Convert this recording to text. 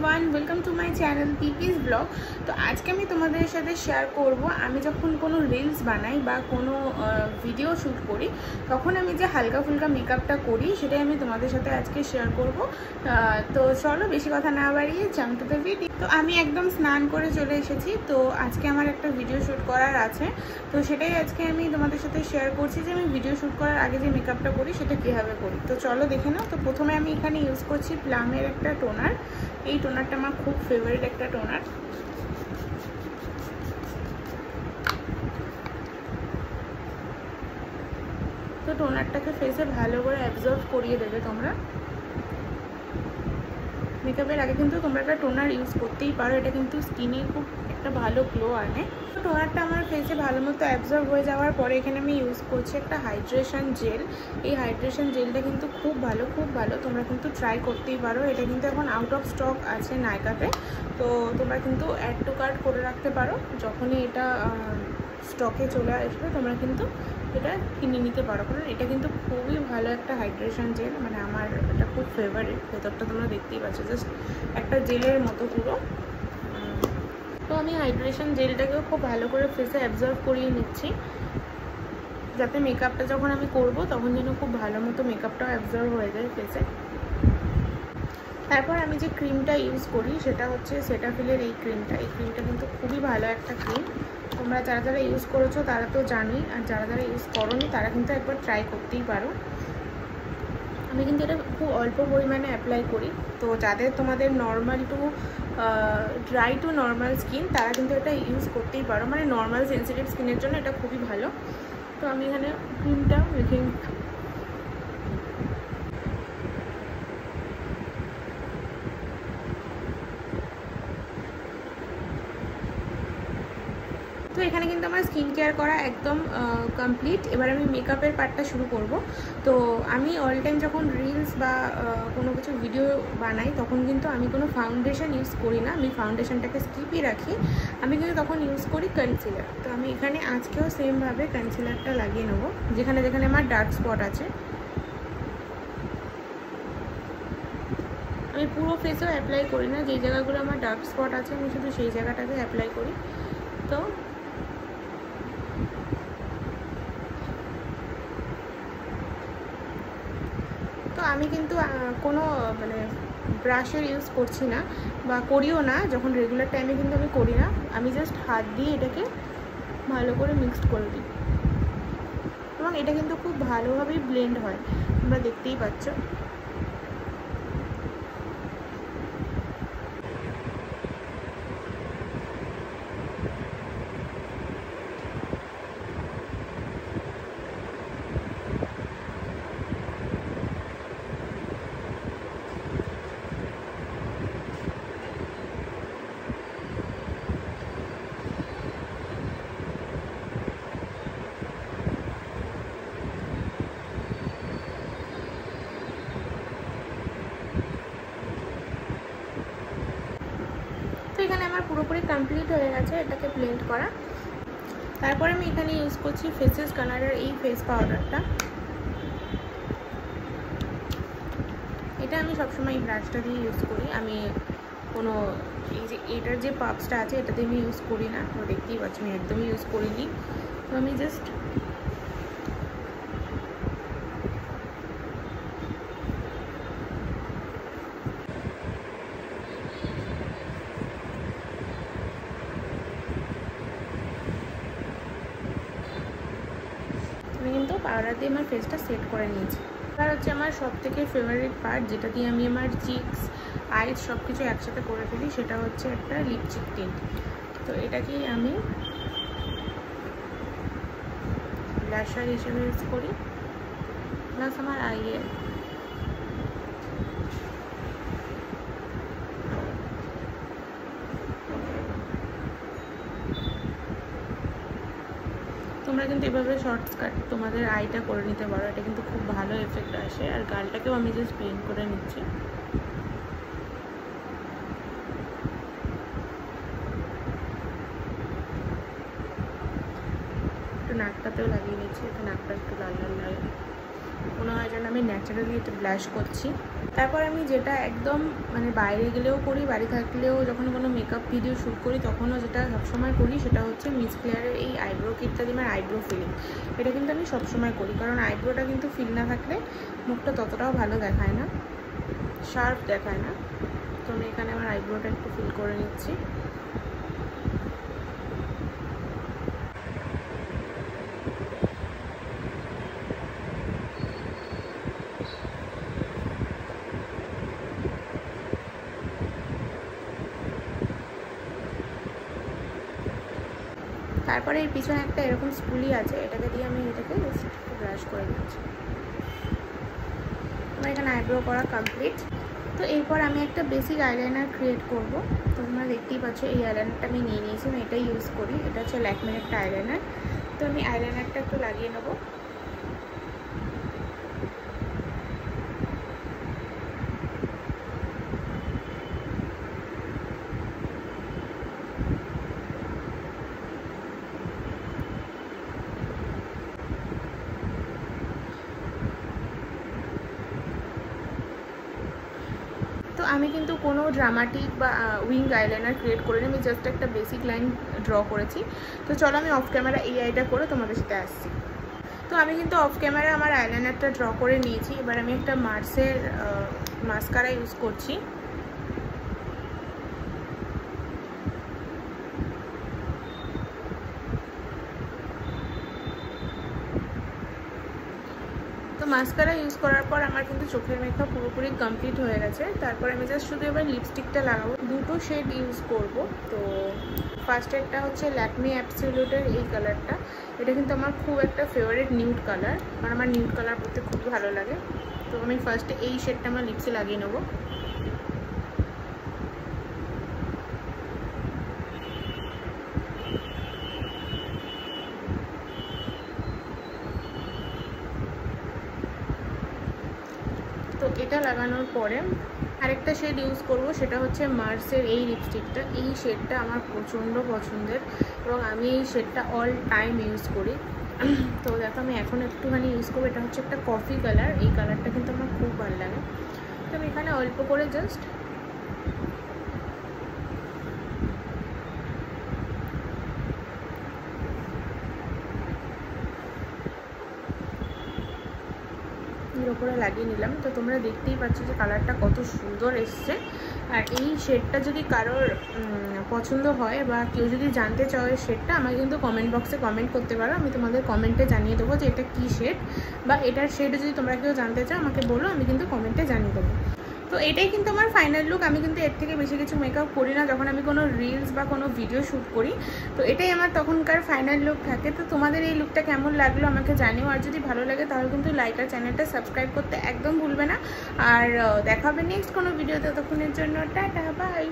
Everyone, welcome to my channel पीपीज blog. तो आज के मैं तुम्हारे साथे शेयर करब आमी जखन कोनो रील्स बनाई बा कोनो भिडियो शूट करी तखन आमी जे हालका फुलका मेकअपटा करी सेटाई आमी तुम्हारे साथे आज के शेयर करब। तो चलो बेशी कथा ना बाड़िए जाम टू द भिडियो। तो आमी एकदम स्नान करे चले एसेछि। तो आज के आमार एकटा भिडियो शूट करार आछे, तो सेटाई आज के आमी तुम्हारे साथे शेयर करछि जे आमी भिडियो शूट करार आगे जे मेकअपटा करी सेटा किभाबे करी। तो चलो देखे नाओ। तो प्रथमे आमी एखाने यूज करछि प्लामेर एकटा টোনার। এই টোনারটা আমার খুব ফেভারিট একটা টোনার। তো টোনারটাকে ফেসে ভালো করে অ্যাবজর্ব করিয়ে দেবে তোমরা। মেকআপের আগে কিন্তু তোমরা একটা টোনার ইউজ করতেই পারো, এটা কিন্তু স্কিনে খুব একটা ভালো গ্লো আনে। তো টোনারটা আমার ফেসে ভালো মতো অ্যাবজর্ব হয়ে যাওয়ার পরে এখানে আমি ইউজ করছি একটা হাইড্রেশন জেল। এই হাইড্রেশন জেলটা কিন্তু খুব ভালো, তোমরা কিন্তু ট্রাই করতেই পারো। এটা কিন্তু এখন আউট অফ স্টক আছে নাইকাতে, তো তোমরা কিন্তু অ্যাড টু কার্ট করে রাখতে পারো। যখনই এটা স্টকে চলে আসবে তোমরা কিন্তু এটা কিনে নিতে পারো, কারণ এটা কিন্তু খুবই ভালো একটা হাইড্রেশন জেল। মানে আমার এটা খুব ফেভারিট। ভেতরটা তোমরা দেখতেই পাচ্ছ, জাস্ট একটা জেলের মতো পুরো। তো আমি হাইড্রেশন জেলটাকেও খুব ভালো করে ফেসে অ্যাবজর্ব করিয়ে নিচ্ছি, যাতে মেকআপটা যখন আমি করব তখন যেন খুব ভালো মতো মেকআপটাও অ্যাবজর্ব হয়ে যায় ফেসে। তারপর আমি যে ক্রিমটা ইউজ করি সেটা হচ্ছে সেটাফিলের এই ক্রিমটা। এই ক্রিমটা কিন্তু খুবই ভালো একটা ক্রিম। তোমরা যারা যারা ইউজ করেছো তারা তো জানোই, আর যারা যারা ইউজ করোনি তারা কিন্তু একবার ট্রাই করতেই পারো। আমি কিন্তু এটা খুব অল্প পরিমাণে অ্যাপ্লাই করি। তো যাদের তোমাদের normal to dry two normal skin তারা কিন্তু এটা ইউজ করতেই পারো। মানে নর্মাল সেন্সিটিভ স্কিনের জন্য এটা খুবই ভালো। তো আমি এখানে ক্রিমটা রেখে তো এখানে কিন্তু আমার স্কিন কেয়ার করা একদম কমপ্লিট। এবার আমি মেকআপের পার্টটা শুরু করব। তো আমি অল টাইম যখন রিলস বা কোনো কিছু ভিডিও বানাই তখন কিন্তু আমি কোনো ফাউন্ডেশন ইউজ করি না, আমি ফাউন্ডেশনটাকে স্কিপই রাখি। আমি কিন্তু তখন ইউজ করি কনসিলার। তো আমি এখানে আজকেও সেমভাবে কনসিলারটা লাগিয়ে নেবো যেখানে যেখানে আমার ডার্ক স্পট আছে। আমি পুরো ফেসেও অ্যাপ্লাই করি না, যেই জায়গাগুলো আমার ডার্ক স্পট আছে আমি শুধু সেই জায়গাটাকে অ্যাপ্লাই করি। তো আমি কিন্তু কোনো মানে ব্রাশের ইউজ করছি না বা করিও না, যখন রেগুলার টাইমে কিন্তু আমি করি না। আমি জাস্ট হাত দিয়ে এটাকে ভালো করে মিক্সড করে দিই এবং এটা কিন্তু খুব ভালোভাবেই ব্লেন্ড হয়, তোমরা দেখতেই পাচ্ছ। এখানে আমার পুরোপুরি কমপ্লিট হয়ে গেছে এটাকে ব্লেন্ড করা। তারপরে আমি এখানে ইউজ করছি ফেসেস কালারের এই ফেস পাউডারটা। এটা আমি সবসময় এই ব্রাশটা দিয়ে ইউজ করি। আমি কোনো এই যে এটার যে পাপসটা আছে এটাতে আমি ইউজ করি না, তো দেখতেই পাচ্ছি আমি একদমই ইউজ করিনি। তো আমি জাস্ট কিন্তু পাউডার দিয়ে আমার ফেসটা সেট করে নিয়েছি। আর হচ্ছে আমার সবথেকে ফেভারিট পার্ট, যেটা দিয়ে আমি আমার চিকস আইস সব কিছু একসাথে করে ফেলি, সেটা হচ্ছে একটা লিপস্টিক টিন্ট। তো এটাকেই আমি ব্লাশার হিসেবে ইউজ করি, প্লাস আমার আইয়ে তোমরা কিন্তু এভাবে শর্টকাট তোমাদের আইটা করে নিতে পারো, এটা কিন্তু খুব ভালো এফেক্ট আসে। আর গালটাকেও আমি জাস্ট ব্লেন্ড করে নিচ্ছি। একটু নাকটাতেও লাগিয়ে নিচ্ছি, একটু নাকটা একটু লাল লাল লাগে, মনে হয় যেন আমি ন্যাচারালি এটা ব্লাশ করছি। তারপর আমি যেটা একদম মানে বাইরে গেলেও করি, বাড়ি থাকলেও যখন কোনো মেকআপ ভিডিও শ্যুট করি তখনও যেটা সবসময় করি সেটা হচ্ছে মিস ক্লেয়ারের এই আইব্রো কিটটা দিয়ে আমার আইব্রো ফিলিং। এটা কিন্তু আমি সবসময় করি, কারণ আইব্রোটা কিন্তু ফিল না থাকলে মুখটা ততটাও ভালো দেখায় না, শার্প দেখায় না। তো আমি এখানে আমার আইব্রোটা একটু ফিল করে নিচ্ছি। তারপরে এর পিছনে একটা এরকম স্পুলি আছে, এটাকে দিয়ে আমি এটাকে জাস্ট ব্রাশ করে দিচ্ছি। আমার এখানে আইব্রো করা কমপ্লিট। তো এরপর আমি একটা বেসিক আইলাইনার ক্রিয়েট করব। তো তোমরা দেখতেই পাচ্ছ এই আইলাইনারটা আমি নিয়ে নিয়েছি, আমি এটাই ইউজ করি। এটা হচ্ছে ল্যাকমের একটা আইলাইনার। তো আমি আইলাইনারটা একটু লাগিয়ে নেবো। তো আমি কিন্তু কোনো ড্রামাটিক বা উইং আইলাইনার ক্রিয়েট করিনি, আমি জাস্ট একটা বেসিক লাইন ড্র করেছি। তো চলো আমি অফ ক্যামেরা এই আইটা করে তোমাদের সাথে আসছি। তো আমি কিন্তু অফ ক্যামেরা আমার আইলাইনারটা ড্র করে নিয়েছি। এবার আমি একটা মার্সের মাস্কারা ইউজ করছি। তো মাস্কারা ইউজ করার পর আমার কিন্তু চোখের মেকআপ পুরোপুরি কমপ্লিট হয়ে গেছে। তারপর আমি জাস্ট শুধু এবার লিপস্টিকটা লাগাবো, দুটো শেড ইউজ করব। তো ফার্স্ট একটা হচ্ছে ল্যাকমি অ্যাবসলিউটের এই কালারটা। এটা কিন্তু আমার খুব একটা ফেভারিট নিউড কালার, কারণ আমার নিউড কালার পরতে খুবই ভালো লাগে। তো আমি ফার্স্টে এই শেডটা আমার লিপসে লাগিয়ে নেবো। তো এটা লাগানোর পরে আরেকটা শেড ইউজ করব, সেটা হচ্ছে মার্সের এই লিপস্টিকটা। এই শেডটা আমার প্রচণ্ড পছন্দের এবং আমি এই শেডটা অল টাইম ইউজ করি। তো দেখো আমি এখন একটুখানি ইউজ করবো। এটা হচ্ছে একটা কফি কালার, এই কালারটা কিন্তু আমার খুব ভালো লাগে। তো আমি এখানে অল্প করে জাস্ট এর ওপরে লাগিয়ে নিলাম। তো তোমরা দেখতেই পাচ্ছ যে কালারটা কত সুন্দর এসছে। আর এই শেডটা যদি কারোর পছন্দ হয় বা কেউ যদি জানতে চাও এই শেডটা, আমাকে কিন্তু কমেন্ট বক্সে কমেন্ট করতে পারো। আমি তোমাদের কমেন্টে জানিয়ে দেবো যে এটা কী শেড, বা এটার শেড যদি তোমরা কেউ জানতে চাও আমাকে বলো, আমি কিন্তু কমেন্টে জানিয়ে দেবো। তো এটাই কিন্তু আমার ফাইনাল লুক। আমি কিন্তু এর থেকে বেশি কিছু মেকআপ করি না যখন আমি কোনো রিলস বা কোনো ভিডিও শ্যুট করি। তো এটাই আমার তখনকার ফাইনাল লুক থাকে। তো তোমাদের এই লুকটা কেমন লাগলো আমাকে জানিও। আর যদি ভালো লাগে তাহলে কিন্তু লাইক আর চ্যানেলটা সাবস্ক্রাইব করতে একদম ভুলবে না। আর দেখা হবে নেক্সট কোনো ভিডিওতে। ততক্ষণের জন্য টাটা, বাই।